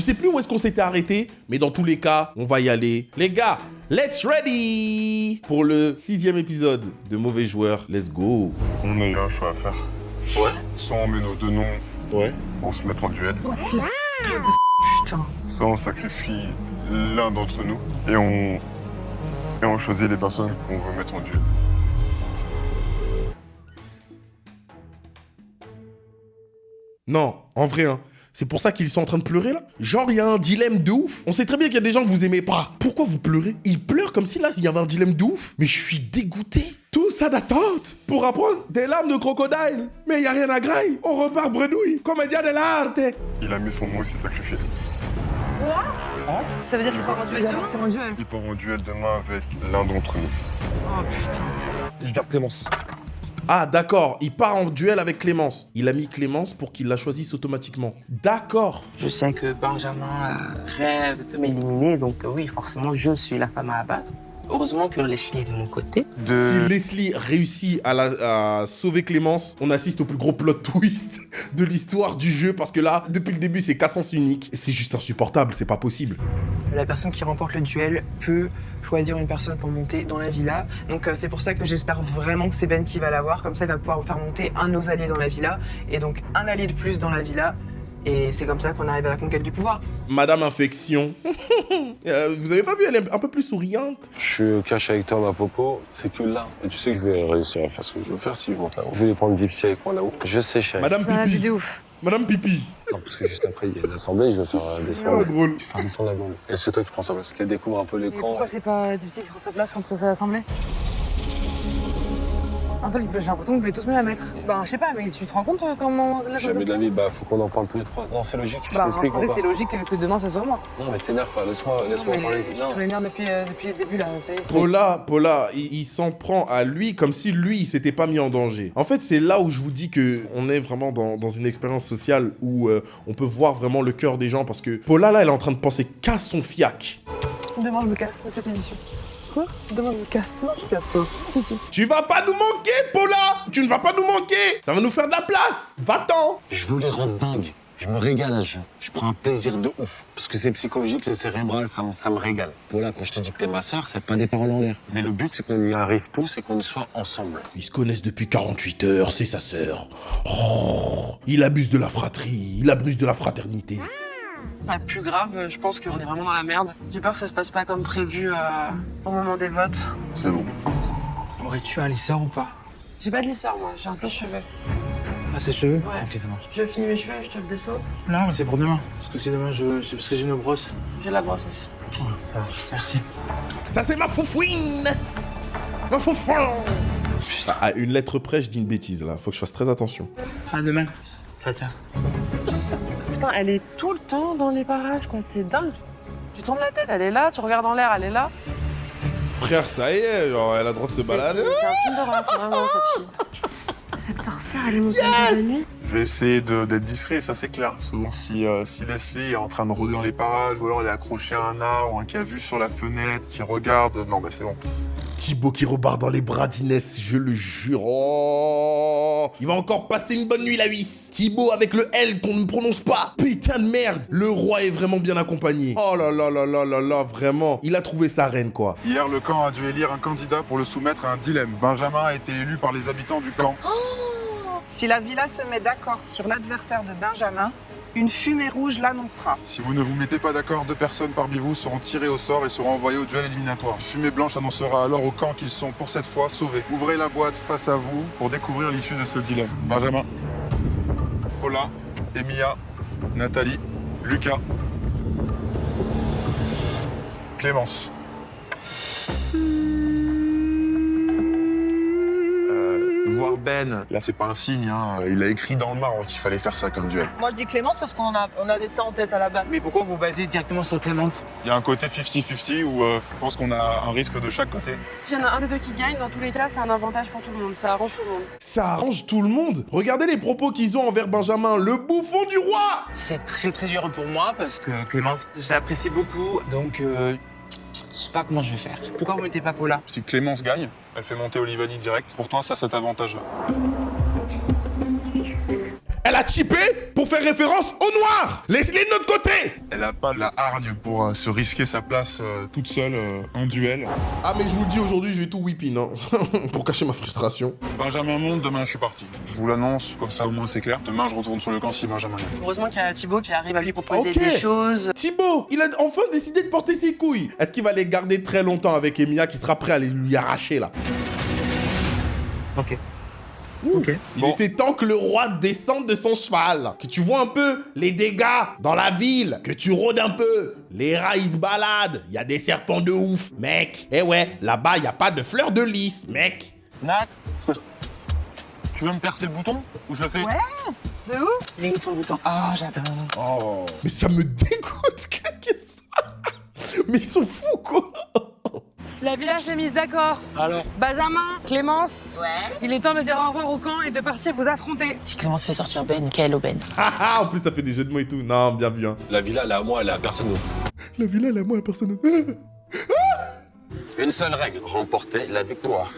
sais plus où est-ce qu'on s'était arrêté, mais dans tous les cas, on va y aller. Les gars, let's ready pour le 6e épisode de Mauvais Joueurs. Let's go. On a eu un choix à faire. Ouais. Soit on met nos deux noms pour se mettre en duel, Putain. soit on sacrifie l'un d'entre nous et on choisit les personnes qu'on veut mettre en duel. Non, en vrai, hein. C'est pour ça qu'ils sont en train de pleurer, là. Genre, il y a un dilemme de ouf. On sait très bien qu'il y a des gens que vous aimez pas. Pourquoi vous pleurez? Ils pleurent comme si là, il y avait un dilemme de ouf. Mais je suis dégoûté. Tout ça d'attente pour apprendre des larmes de crocodile. Mais il y a rien à graille. On repart bredouille. Comédia de l'arte. Il a mis son nom et s'est sacrifié. Ça veut dire qu'il part en duel demain? Il part en duel demain avec l'un d'entre nous. Oh putain. Je garde Clémence. Ah, d'accord. Il part en duel avec Clémence. Il a mis Clémence pour qu'il la choisisse automatiquement. D'accord. Je sais que Benjamin rêve de m'éliminer, donc oui, forcément, je suis la femme à abattre. Heureusement que Leslie est de mon côté. Si Leslie réussit à sauver Clémence, on assiste au plus gros plot twist de l'histoire du jeu, parce que là, depuis le début, c'est qu'à sens unique. C'est juste insupportable, c'est pas possible. La personne qui remporte le duel peut choisir une personne pour monter dans la villa. Donc c'est pour ça que j'espère vraiment que c'est Ben qui va l'avoir. Comme ça, il va pouvoir faire monter un de nos alliés dans la villa. Et donc un allié de plus dans la villa. Et c'est comme ça qu'on arrive à la conquête du pouvoir. Madame Infection. Vous avez pas vu, elle est un peu plus souriante. Je suis caché avec toi, ma popo. C'est que là. Et tu sais que je vais réussir à faire ce que je veux faire si je monte là-haut. Je vais les prendre Dipsy avec moi là-haut. Je sais, chérie. Madame Ça va Pipi. de ouf. Madame Pipi. Non, parce que juste après, il y a l'assemblée, je vais faire descendre. Oh, drôle. Je vais faire descendre la blonde. Et c'est toi qui prends ça parce qu'elle découvre un peu les Et camps. pourquoi c'est pas Dipsy qui prend sa place quand ça s'est assemblé? En fait, j'ai l'impression que vous voulez tous me la mettre. Ben, je sais pas, mais tu te rends compte comment là Jamais de la vie, bah faut qu'on en parle tous les trois. Non, c'est logique, je Bah, t'explique en fait, encore. c'était logique que demain ça soit moi. Non, mais t'énerve pas, laisse-moi parler. Je Non. te m'énerve depuis le début là, ça y est. Paula, il s'en prend à lui comme si lui, il s'était pas mis en danger. En fait, c'est là où je vous dis que on est vraiment dans une expérience sociale où on peut voir vraiment le cœur des gens, parce que Paula, là, elle est en train de penser qu'à son fiac. Demain, je me casse de cette émission. Quoi? Demain, je me casse. Non, je casse pas. Si. Tu vas pas nous manquer, Paula! Tu ne vas pas nous manquer! Ça va nous faire de la place! Va-t'en! Je veux les rendre dingues. Je me régale à ce jeu. Je prends un plaisir de ouf. Parce que c'est psychologique, c'est cérébral, ça me régale. Paula, quand je te dis que t'es ma sœur, c'est pas des paroles en l'air. Mais le but, c'est qu'on y arrive tous et qu'on y soit ensemble. Ils se connaissent depuis 48 heures, c'est sa sœur. Oh, il abuse de la fratrie, il abuse de la fraternité. C'est plus grave, je pense qu'on est vraiment dans la merde. J'ai peur que ça se passe pas comme prévu au moment des votes. C'est bon. Aurais-tu un lisseur ou pas? J'ai pas de lisseur, moi, j'ai un sèche-cheveux. Ah, c'est cheveux? Ouais. Ok, ça marche. Je finis mes cheveux et je te le descends. Non, mais c'est pour demain. Parce que si demain, c'est parce que j'ai une brosse. J'ai la brosse aussi. Oh, ça marche. Merci. Ça, c'est ma foufouine! Ma foufouine! À une lettre près, je dis une bêtise, là. Faut que je fasse très attention. À demain. Tiens. Putain, elle est tout le temps dans les parages, quoi, c'est dingue. Tu tournes la tête, elle est là, tu regardes en l'air, elle est là. Frère, ça y est, genre, elle a le droit de se C'est balader. un film d'horreur, vraiment, cette fille. Cette sorcière, elle est montée en de nuit. Je vais essayer d'être discret, ça c'est clair. Souvent, si Leslie est en train de rôder dans les parages, ou alors elle est accrochée à un arbre, un qui a vu sur la fenêtre, qui regarde, non, bah c'est bon. Thibaut qui repart dans les bras d'Inès, je le jure. Oh, il va encore passer une bonne nuit, la huisse. Thibaut avec le L qu'on ne prononce pas. Putain de merde. Le roi est vraiment bien accompagné. Oh là là là là là là, vraiment. Il a trouvé sa reine, quoi. Hier, le camp a dû élire un candidat pour le soumettre à un dilemme. Benjamin a été élu par les habitants du camp. Si la villa se met d'accord sur l'adversaire de Benjamin, une fumée rouge l'annoncera. Si vous ne vous mettez pas d'accord, 2 personnes parmi vous seront tirées au sort et seront envoyées au duel éliminatoire. Une fumée blanche annoncera alors au camp qu'ils sont pour cette fois sauvés. Ouvrez la boîte face à vous pour découvrir l'issue de ce dilemme. Benjamin, Paula, Emilia, Nathalie, Lucas, Clémence. Voir Ben, là c'est pas un signe, hein. Il a écrit dans le marbre qu'il fallait faire ça comme duel. Moi, je dis Clémence parce qu'on avait ça en tête à la base. Mais pourquoi vous basez directement sur Clémence? Il y a un côté 50-50 où je pense qu'on a un risque de chaque côté. S'il y en a un des deux qui gagne, dans tous les cas, c'est un avantage pour tout le monde. Ça arrange tout le monde. Ça arrange tout le monde. Regardez les propos qu'ils ont envers Benjamin, le bouffon du roi. C'est très très dur pour moi parce que Clémence, je l'apprécie beaucoup, donc je sais pas comment je vais faire. Pourquoi vous mettez pas Paula? Si Clémence gagne, elle fait monter Olivani direct. Pour toi, ça, cet avantage-là. Elle Elle a chippé pour faire référence aux Noirs. Laisse-les de notre côté. Elle a pas la hargne pour se risquer sa place toute seule en duel. Ah mais je vous le dis aujourd'hui, je vais tout whipping hein, pour cacher ma frustration. Benjamin monte, demain je suis parti. Je vous l'annonce, comme ça au moins c'est clair. Demain je retourne sur le camp si Benjamin est. Heureusement qu'il y a Thibaut qui arrive à lui proposer Ok. des choses. Thibaut, il a enfin décidé de porter ses couilles. Est-ce qu'il va les garder très longtemps avec Emilia qui sera prêt à les lui arracher là? Ok. Ouh. Ok. Il Bon. était temps que le roi descende de son cheval. Que tu vois un peu les dégâts dans la ville. Que tu rôdes un peu. Les rats, ils se baladent. Il y a des serpents de ouf. Mec, eh ouais, là-bas, il n'y a pas de fleurs de lys, mec. Nat, tu veux me percer le bouton ou je le fais? De où? Il est où ton bouton? Oh, j'adore. Oh. Mais ça me dégoûte. Qu'est-ce que c'est? Mais ils sont fous, quoi. La villa s'est mise d'accord. Alors? Benjamin, Clémence. Ouais. Il est temps de dire au revoir au camp et de partir vous affronter. Si Clémence fait sortir Ben, quelle aubaine. En plus, ça fait des jeux de mots et tout. Non, bien vu, hein. La villa, elle est à moi, elle est à personne d'autre. La villa, elle est à moi, la personne. Une seule règle, remporter la victoire.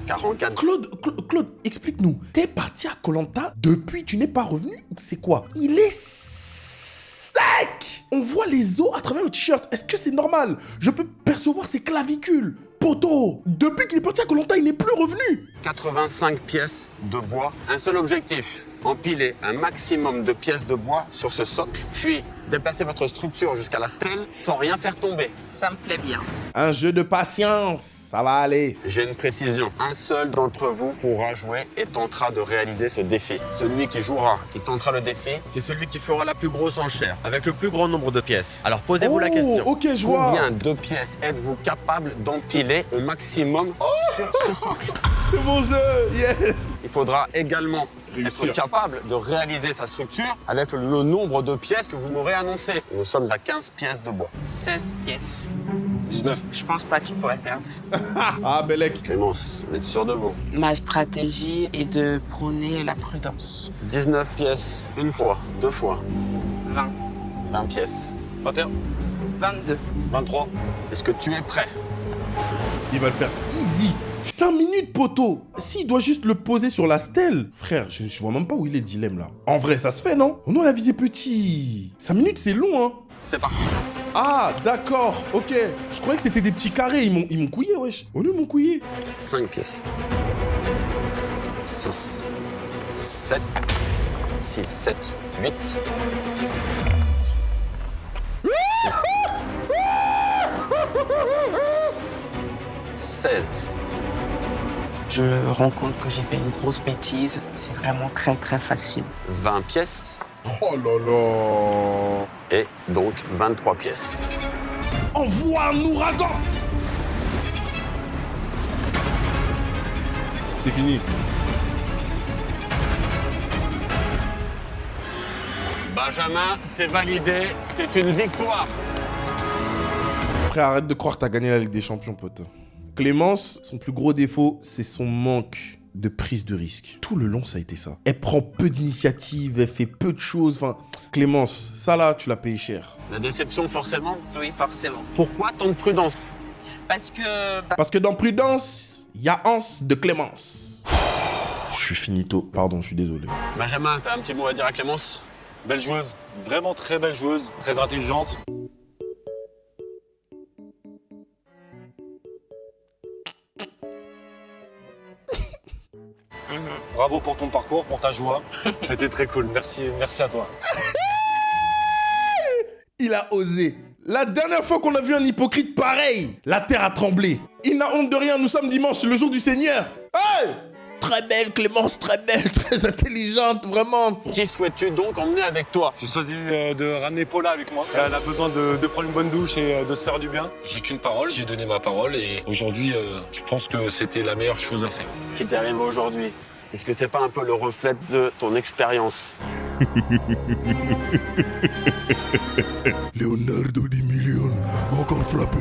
Car en cas de... Claude, explique-nous. T'es parti à Koh-Lanta depuis, tu n'es pas revenu ou c'est quoi? Il est sec. On voit les os à travers le t-shirt. Est-ce que c'est normal? Je peux percevoir ses clavicules. Poto, depuis qu'il est parti à Koh-Lanta, il n'est plus revenu. 85 pièces de bois. Un seul objectif, empiler un maximum de pièces de bois sur ce socle, puis déplacer votre structure jusqu'à la stèle sans rien faire tomber. Ça me plaît bien. Un jeu de patience, ça va aller. J'ai une précision. Un seul d'entre vous pourra jouer et tentera de réaliser ce défi. Celui qui jouera, qui tentera le défi, c'est celui qui fera la plus grosse enchère, avec le plus grand nombre de pièces. Alors posez-vous la question. Ok, je vois. Combien de pièces êtes-vous capable d'empiler au maximum sur ce socle? C'est mon jeu, yes. Il faudra également être capable de réaliser sa structure avec le nombre de pièces que vous m'aurez annoncé. Nous sommes à 15 pièces de bois. 16 pièces. 19. Je pense pas que tu pourrais perdre. Ah, Belek. Clémence, vous êtes sûr de vous? Ma stratégie est de prôner la prudence. 19 pièces, une fois, deux fois. 20, 20 pièces. 21. 22. 23. Est-ce que tu es prêt? Il va le faire easy. 5 minutes, poteau. S'il doit juste le poser sur la stèle. Frère, je vois même pas où il est le dilemme là. En vrai, ça se fait, non? Oh non, elle a visé petit. 5 minutes, c'est long, hein. C'est parti. Ah, d'accord, ok. Je croyais que c'était des petits carrés. Ils m'ont couillé, wesh. Oh non, ils m'ont couillé. 5 pièces. 6, 7, 6, 7, 8. 6. Seize. Je me rends compte que j'ai fait une grosse bêtise. C'est vraiment très très facile. 20 pièces Oh là là. et donc 23 pièces. Envoie un ouragan. C'est fini. Benjamin, c'est validé, c'est une victoire. Frère, arrête de croire que t'as gagné la Ligue des Champions, pote. Clémence, son plus gros défaut, c'est son manque de prise de risque. Tout le long, ça a été ça. Elle prend peu d'initiatives, elle fait peu de choses. Enfin, Clémence, ça là, tu l'as payé cher. La déception, forcément. Oui, forcément. Pourquoi tant de prudence? Parce que... Parce que dans Prudence, il y a Anse de Clémence. Je suis finito. Pardon, je suis désolé. Benjamin, t'as un petit mot à dire à Clémence? Belle joueuse, vraiment très belle joueuse, très intelligente. Bravo pour ton parcours, pour ta joie. C'était très cool. Merci à toi. Il a osé. La dernière fois qu'on a vu un hypocrite pareil, la terre a tremblé. Il n'a honte de rien, nous sommes dimanche, le jour du Seigneur. Hey! Très belle, Clémence, très belle, très intelligente, vraiment. Qui souhaites-tu donc emmener avec toi? J'ai choisi de ramener Paula avec moi. Elle a besoin de prendre une bonne douche et de se faire du bien. J'ai qu'une parole, j'ai donné ma parole et aujourd'hui, je pense que c'était la meilleure chose à faire. Ce qui t'est arrivé aujourd'hui, est-ce que c'est pas un peu le reflet de ton expérience? Leonardo DiMillion, encore frappé.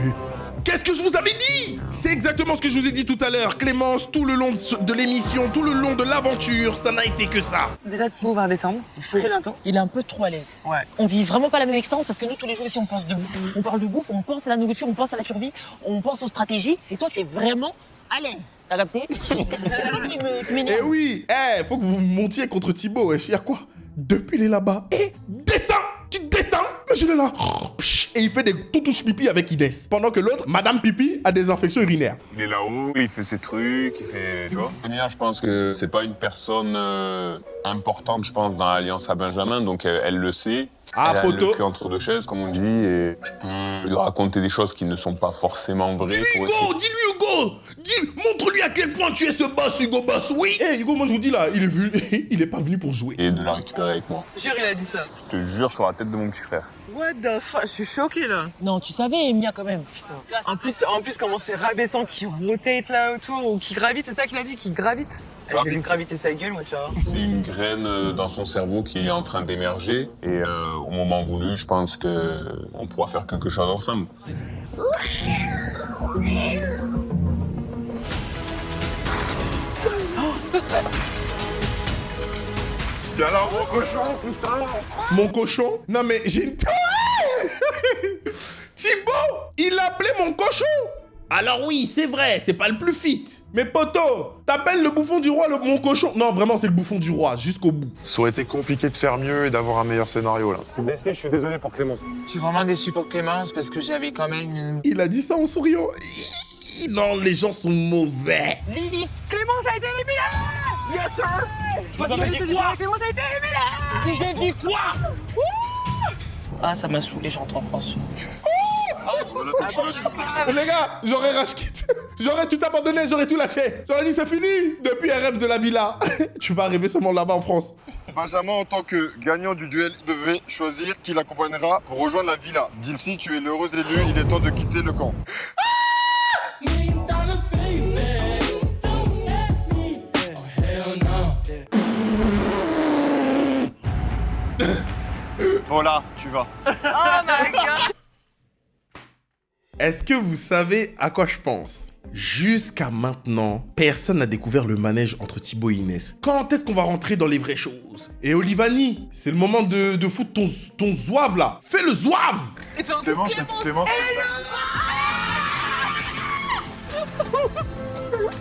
Qu'est-ce que je vous avais dit? C'est exactement ce que je vous ai dit tout à l'heure. Clémence, tout le long de l'émission, tout le long de l'aventure, ça n'a été que ça. Déjà, Thibaut va redescendre. Très bientôt. Il est un peu trop à l'aise. Ouais. On vit vraiment pas la même expérience parce que nous, tous les jours ici, on pense de bouffe. On parle de bouffe, on pense à la nourriture, on pense à la survie, on pense aux stratégies. Et toi, tu es vraiment à l'aise. T'as capté? C'est ça qui Eh m'énerve. oui, faut que vous montiez contre Thibaut, wesh, y'a quoi? Depuis, il est là-bas. Et descends. Tu descends. Mais je l'ai là. Et il fait des toutouches pipi avec Inès. Pendant que l'autre, Madame Pipi, a des infections urinaires. Il est là-haut, il fait ses trucs, il fait... Tu vois? Sonia, je pense que c'est pas une personne importante, je pense, dans l'Alliance à Benjamin, donc elle le sait. Ah, elle a poteau. le cul entre deux chaises, comme on dit, et je peux lui raconter des choses qui ne sont pas forcément vraies. Dis-lui, Hugo. Dis-lui, Hugo. Montre-lui à quel point tu es ce boss, Hugo Boss. Oui. Eh, Hugo, moi, je vous dis, là, il est venu. Il est pas venu pour jouer. Et de la récupérer avec moi. Jure, il a dit ça. Je te jure sur la tête de mon petit frère. What the fuck? Je suis choquée là. Non, tu savais, Mia, quand même. Putain. En plus, comment c'est rabaissant qui rotate là autour ou qui gravite, c'est ça qu'il a dit, qui gravite? Ah, je vais lui graviter sa gueule, moi, tu vois. C'est une graine dans son cerveau qui est en train d'émerger. Et au moment voulu, je pense qu'on pourra faire quelque chose ensemble. T'es là, mon cochon, putain. Mon cochon? Non, mais j'ai une... Thibaut, il l'appelait mon cochon. Alors oui, c'est vrai, c'est pas le plus fit. Mais poto, t'appelles le bouffon du roi mon cochon? Non, vraiment, c'est le bouffon du roi, jusqu'au bout. Ça aurait été compliqué de faire mieux et d'avoir un meilleur scénario, là. Je suis désolé pour Clémence. Je suis vraiment déçu pour Clémence parce que j'avais quand même une... Il a dit ça en souriant. Non, les gens sont mauvais. Lily, Clémence a été éliminée! Yes, sir! vous avez dit quoi? Clémence a été éliminée! J'ai dit quoi? Ah, ça m'a saoulé, j'entre en France. Les gars, j'aurais rage quitté. J'aurais tout abandonné, j'aurais tout lâché. J'aurais dit c'est fini. Depuis un rêve de la villa. Tu vas arriver seulement là-bas en France. Benjamin, en tant que gagnant du duel, devait choisir qui l'accompagnera pour rejoindre la villa. Dipsy, tu es l'heureux élu, il est temps de quitter le camp. Voilà, tu vas. Oh my god! Est-ce que vous savez à quoi je pense? Jusqu'à maintenant, personne n'a découvert le manège entre Thibaut et Inès. Quand est-ce qu'on va rentrer dans les vraies choses? Et Olivani, c'est le moment de foutre ton zouave là. Fais le zouave! Clémence, c'est Clémence.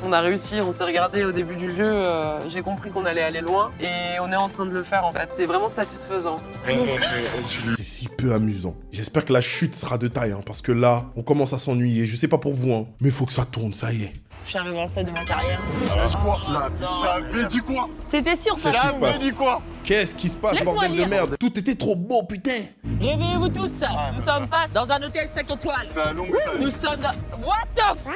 On a réussi, on s'est regardé au début du jeu, j'ai compris qu'on allait aller loin et on est en train de le faire en fait. C'est vraiment satisfaisant. C'est si peu amusant. J'espère que la chute sera de taille, hein, parce que là, on commence à s'ennuyer. Je sais pas pour vous, hein, mais faut que ça tourne, ça y est. Je suis arrivée en stade de ma carrière. Quoi là? J'avais dit quoi? C'était sûr, ça. Qu'est-ce qui se J'avais passe? dit quoi? Qu'est-ce qui se passe, Laisse-moi bordel de lire. merde? Tout était trop beau, putain. Réveillez-vous tous. Nous sommes pas dans un hôtel 5 étoiles. C'est un long Nous sommes dans... What the f...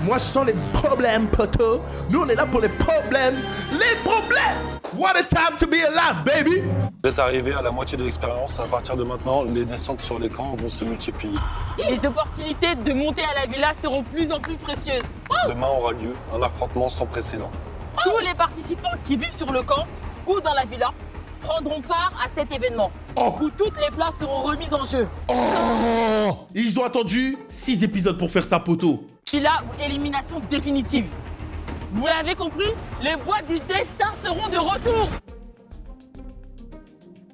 Moi, je sens les problèmes, poteau. Nous, on est là pour les problèmes. Les problèmes! What a time to be alive, baby! Vous êtes arrivé à la moitié de l'expérience. À partir de maintenant, les descentes sur l'écran vont se multiplier. Les opportunités de monter à la villa seront de plus en plus précieuses. Demain aura lieu un affrontement sans précédent. Tous les participants qui vivent sur le camp ou dans la villa prendront part à cet événement, où toutes les places seront remises en jeu. Oh! Ils ont attendu 6 épisodes pour faire ça, poteau. Villa ou élimination définitive. Vous l'avez compris? Les boîtes du destin seront de retour.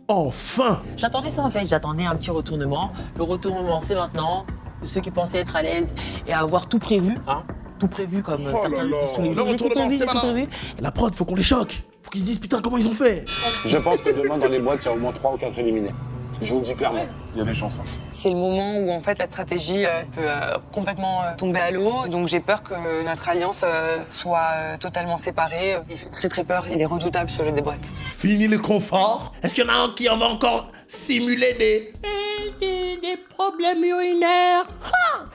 Enfin! J'attendais ça en fait, j'attendais un petit retournement. Le retournement, c'est maintenant. Ceux qui pensaient être à l'aise et avoir tout prévu, hein, tout prévu comme certains le disent tous les jours. Le retournement, c'est maintenant. La prod, faut qu'on les choque. Faut qu'ils se disent, putain, comment ils ont fait? Je pense que demain, dans les boîtes, il y a au moins 3 ou 4 éliminés. Je vous le dis clairement. Il y a des chances. C'est le moment où en fait la stratégie peut complètement tomber à l'eau. Donc j'ai peur que notre alliance soit totalement séparée. Il fait très très peur, il est redoutable ce jeu des boîtes. Fini le confort. Est-ce qu'il y en a un qui en va encore simuler des problèmes urinaires?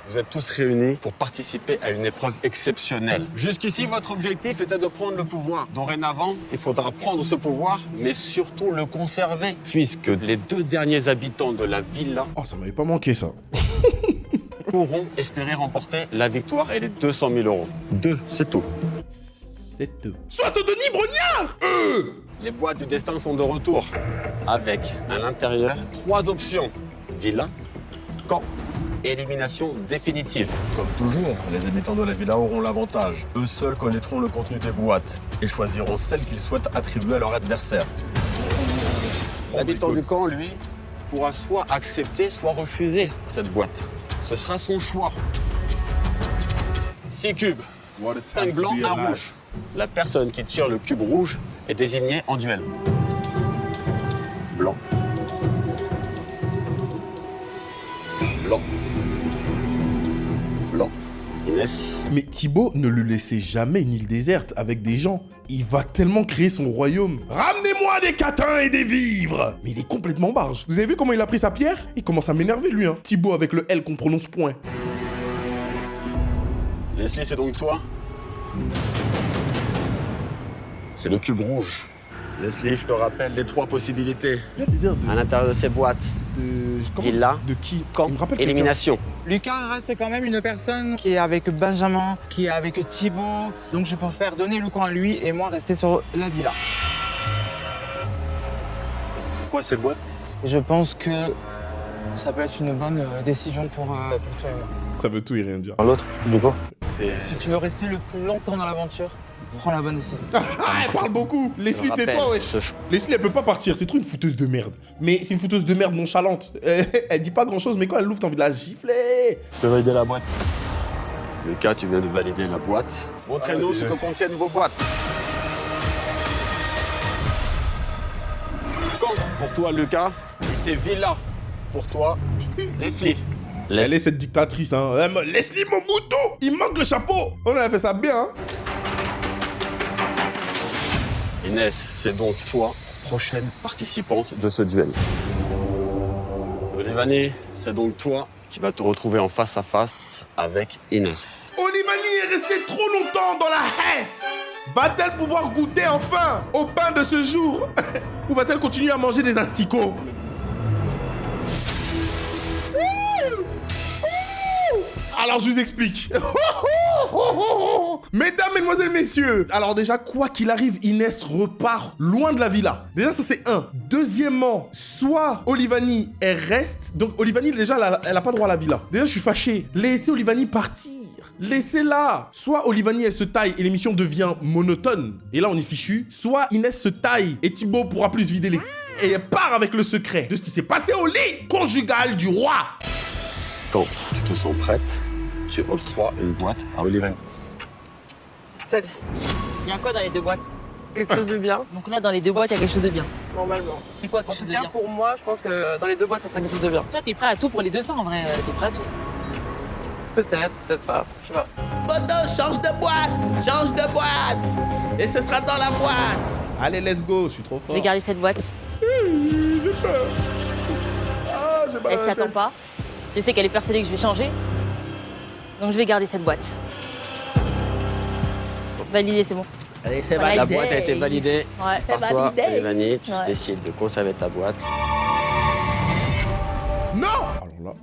Vous êtes tous réunis pour participer à une épreuve exceptionnelle. Jusqu'ici, votre objectif était de prendre le pouvoir. Dorénavant, il faudra prendre ce pouvoir, mais surtout le conserver. Puisque les 2 derniers habitants de la villa Oh, ça m'avait pas manqué, ça. pourront espérer remporter la victoire et les 200 000 euros. 2, c'est tout. C'est eux. Soit ce Denis Brognard! Les boîtes du destin sont de retour. Avec, à l'intérieur, 3 options. Villa, camp, élimination définitive. Comme toujours, les habitants de la villa auront l'avantage. Eux seuls connaîtront le contenu des boîtes et choisiront celles qu'ils souhaitent attribuer à leur adversaire. L'habitant du camp, lui, pourra soit accepter, soit refuser cette boîte. Ce sera son choix. 6 cubes, 5 blancs, 1 rouge. La personne qui tire le cube rouge est désigné en duel. Blanc. Blanc. Blanc. Inès. Mais Thibaut ne lui laissait jamais une île déserte avec des gens. Il va tellement créer son royaume. Ramenez-moi des catins et des vivres. Mais il est complètement barge. Vous avez vu comment il a pris sa pierre? Il commence à m'énerver lui, hein. Thibaut avec le L qu'on prononce point. Leslie, c'est donc toi? C'est le cube rouge. Leslie, je te rappelle les 3 possibilités. Il y a des airs de... À l'intérieur de ces boîtes. Villa. De qui? Camp. Il me rappelle Élimination. Lucas reste quand même une personne qui est avec Benjamin, qui est avec Thibaut. Donc je préfère donner le camp à lui et moi rester sur la villa. Pourquoi cette boîte? Je pense que ça peut être une bonne décision pour toi et moi. Ça veut tout et rien dire. L'autre, du coup? Si tu veux rester le plus longtemps dans l'aventure, prends la bonne décision. Ah, elle parle beaucoup. Leslie, tais-toi, wesh. Leslie, elle peut pas partir. C'est trop une fouteuse de merde. Mais c'est une fouteuse de merde nonchalante. Elle dit pas grand-chose, mais quand elle l'ouvre, t'as envie de la gifler. Je vais valider la boîte. Lucas, tu viens de valider la boîte. Montrez-nous ce que contiennent vos boîtes. Camp pour toi, Lucas. Et c'est Villa pour toi, Leslie. Elle est cette dictatrice, hein. Leslie Mobutu, il manque le chapeau. On a fait ça bien, hein. Inès, c'est donc toi, prochaine participante de ce duel. Olivani, c'est donc toi qui vas te retrouver en face à face avec Inès. Olivani est restée trop longtemps dans la Hesse. Va-t-elle pouvoir goûter enfin au pain de ce jour? Ou va-t-elle continuer à manger des asticots? Alors je vous explique. Mesdames, mesdemoiselles, messieurs. Alors déjà, quoi qu'il arrive, Inès repart loin de la villa. Déjà, ça c'est un. Deuxièmement, soit Olivani, elle reste. Donc Olivani, déjà, elle a pas droit à la villa. Déjà, je suis fâché. Laissez Olivani partir. Laissez-la. Soit Olivani, elle se taille et l'émission devient monotone. Et là, on est fichu. Soit Inès se taille et Thibaut pourra plus vider les... Et elle part avec le secret de ce qui s'est passé au lit conjugal du roi. Quand tu te sens prête, tu octroies une boîte à Olivani. Celle-ci. Il y a quoi dans les 2 boîtes? Quelque chose de bien, Donc là, dans les 2 boîtes, il y a quelque chose de bien. normalement. C'est quoi En quelque tout chose de cas, bien? pour moi, je pense que dans les 2 boîtes, ça sera quelque chose de bien. Toi, t'es prêt à tout pour les 200 en vrai. T'es prêt à tout. Peut-être, peut-être pas. Je sais pas. Bodo, change de boîte. Change de boîte. Et ce sera dans la boîte. Allez, let's go. Je suis trop Je fort. vais garder cette boîte. J'ai peur. Ah, j'ai mal à Elle s'y la attend tête. pas. Je sais qu'elle est persuadée que je vais changer. Donc je vais garder cette boîte. Validé, c'est bon. Allez, c'est Validé. La boîte a été validée Ouais. par toi, Olivani. Tu Ouais. décides de conserver ta boîte. Non. Alors là.